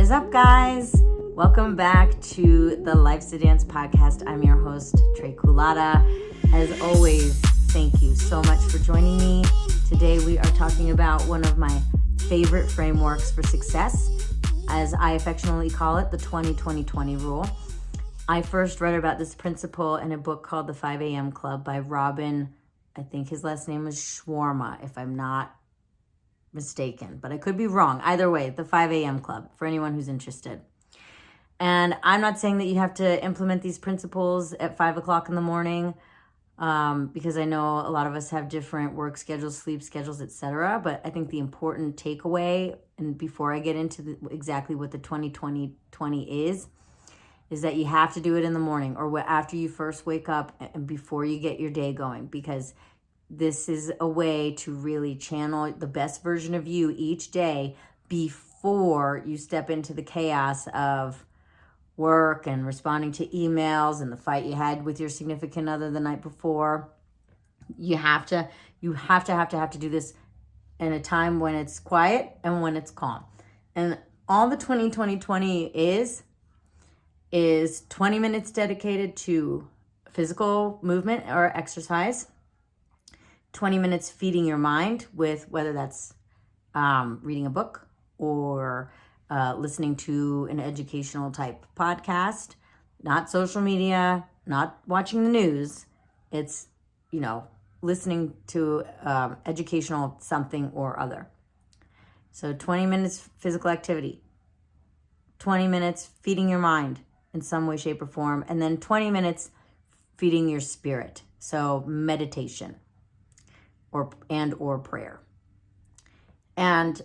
is up, guys? Welcome back to the Life's a Dance podcast. I'm your host, Trey Culata. As always, thank you so much for joining me. Today we are talking about one of my favorite frameworks for success, as I affectionately call it, the 20-20-20 rule. I first read about this principle in a book called The 5 a.m. Club by Robin, I think his last name was Sharma, if I'm not mistaken, but I could be wrong. Either way, the 5 a.m. Club, for anyone who's interested. And I'm not saying that you have to implement these principles at 5 o'clock in the morning, because I know a lot of us have different work schedules, sleep schedules, etc. But I think the important takeaway, and before I get into exactly what the 20-20-20 is that you have to do it in the morning or after you first wake up and before you get your day going, because this is a way to really channel the best version of you each day before you step into the chaos of work and responding to emails and the fight you had with your significant other the night before. You have to do this in a time when it's quiet and when it's calm. And all the 20-20-20 is 20 minutes dedicated to physical movement or exercise, 20 minutes feeding your mind with whether that's reading a book or listening to an educational type podcast, not social media, not watching the news. It's, listening to educational something or other. So 20 minutes physical activity, 20 minutes feeding your mind in some way, shape, or form, and then 20 minutes feeding your spirit. So meditation or prayer. And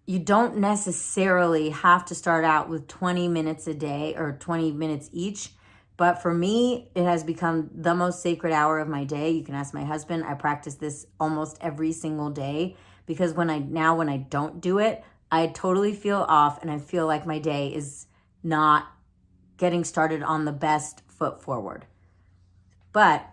you don't necessarily have to start out with 20 minutes a day or 20 minutes each. But for me, it has become the most sacred hour of my day. You can ask my husband. I practice this almost every single day because when I don't do it, I totally feel off and I feel like my day is not getting started on the best foot forward. But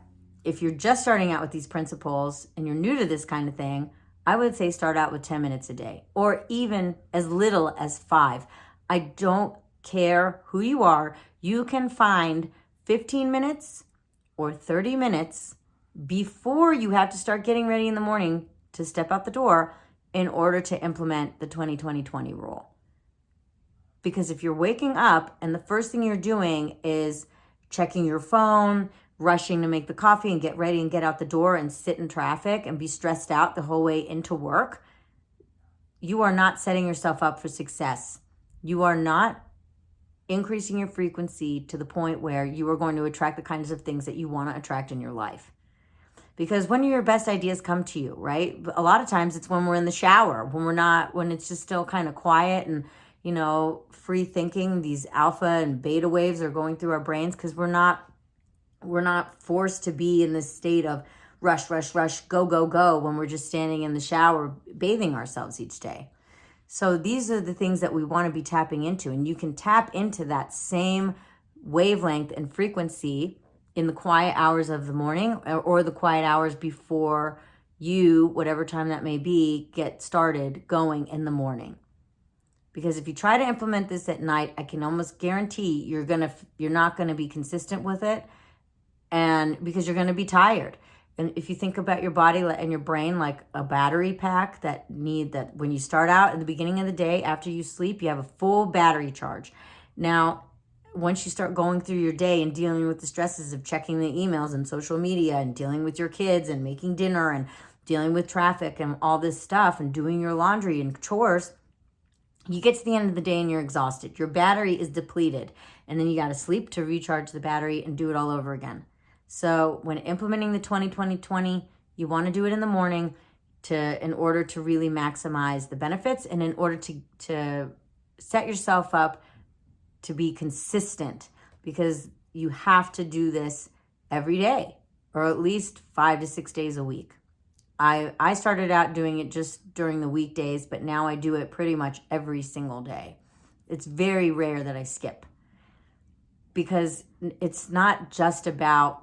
if you're just starting out with these principles and you're new to this kind of thing, I would say start out with 10 minutes a day or even as little as 5. I don't care who you are. You can find 15 minutes or 30 minutes before you have to start getting ready in the morning to step out the door in order to implement the 20-20-20 rule. Because if you're waking up and the first thing you're doing is checking your phone, rushing to make the coffee and get ready and get out the door and sit in traffic and be stressed out the whole way into work, you are not setting yourself up for success. You are not increasing your frequency to the point where you are going to attract the kinds of things that you want to attract in your life. Because when your best ideas come to you, right? A lot of times it's when we're in the shower, when it's just still kind of quiet and, free thinking. These alpha and beta waves are going through our brains because we're not forced to be in this state of rush, rush, rush, go, go, go when we're just standing in the shower bathing ourselves each day. So these are the things that we want to be tapping into. And you can tap into that same wavelength and frequency in the quiet hours of the morning or the quiet hours before you, whatever time that may be, get started going in the morning. Because if you try to implement this at night, I can almost guarantee you're not going to be consistent with it. And because you're going to be tired. And if you think about your body and your brain like a battery pack that when you start out at the beginning of the day, after you sleep, you have a full battery charge. Now, once you start going through your day and dealing with the stresses of checking the emails and social media and dealing with your kids and making dinner and dealing with traffic and all this stuff and doing your laundry and chores, you get to the end of the day and you're exhausted. Your battery is depleted. And then you got to sleep to recharge the battery and do it all over again. So when implementing the 20-20-20, you want to do it in the morning in order to really maximize the benefits and in order to set yourself up to be consistent, because you have to do this every day or at least 5 to 6 days a week. I started out doing it just during the weekdays, but now I do it pretty much every single day. It's very rare that I skip, because it's not just about,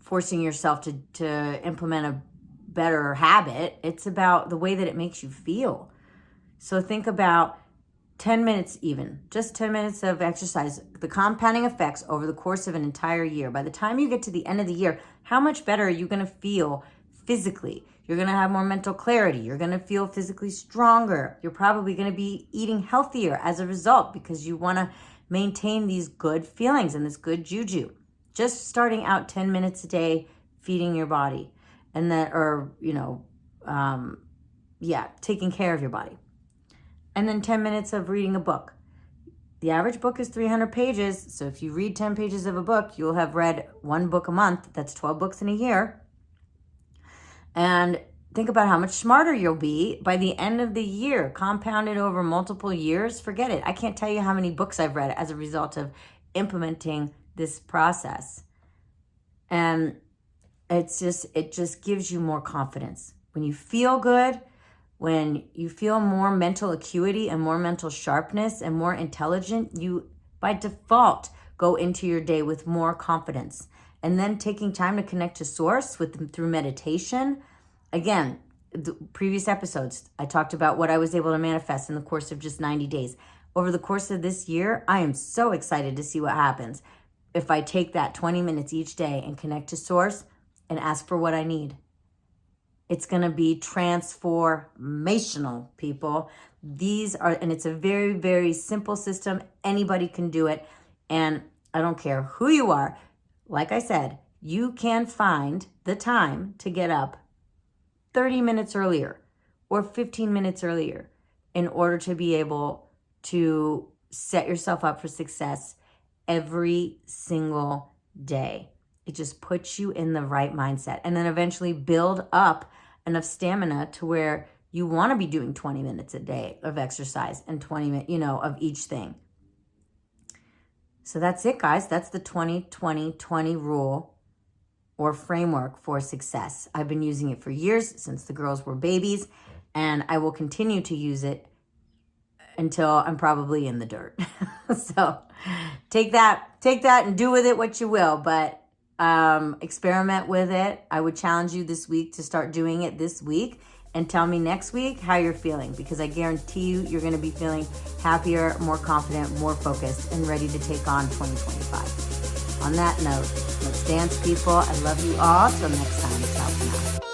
forcing yourself to implement a better habit. It's about the way that it makes you feel. So think about 10 minutes even, just 10 minutes of exercise, the compounding effects over the course of an entire year. By the time you get to the end of the year, how much better are you going to feel physically? You're going to have more mental clarity. You're going to feel physically stronger. You're probably going to be eating healthier as a result because you want to maintain these good feelings and this good juju. Just starting out 10 minutes a day, feeding your body, and that, or, taking care of your body. And then 10 minutes of reading a book. The average book is 300 pages. So if you read 10 pages of a book, you'll have read one book a month. That's 12 books in a year. And think about how much smarter you'll be by the end of the year, compounded over multiple years. Forget it. I can't tell you how many books I've read as a result of implementing this process. And it just gives you more confidence. When you feel good, when you feel more mental acuity and more mental sharpness and more intelligent, you by default go into your day with more confidence. And then taking time to connect to source through meditation. Again, the previous episodes, I talked about what I was able to manifest in the course of just 90 days. Over the course of this year, I am so excited to see what happens if I take that 20 minutes each day and connect to source and ask for what I need. It's going to be transformational, people. And it's a very, very simple system. Anybody can do it. And I don't care who you are. Like I said, you can find the time to get up 30 minutes earlier or 15 minutes earlier in order to be able to set yourself up for success every single day. It just puts you in the right mindset, and then eventually build up enough stamina to where you want to be doing 20 minutes a day of exercise and 20 minutes, of each thing. So that's it, guys. That's the 20-20-20 rule or framework for success. I've been using it for years, since the girls were babies, and I will continue to use it until I'm probably in the dirt. So take that and do with it what you will, but experiment with it. I would challenge you this week to start doing it this week and tell me next week how you're feeling, because I guarantee you're going to be feeling happier, more confident, more focused, and ready to take on 2025. On that note, let's dance, people. I love you all. Till next time, ciao for now.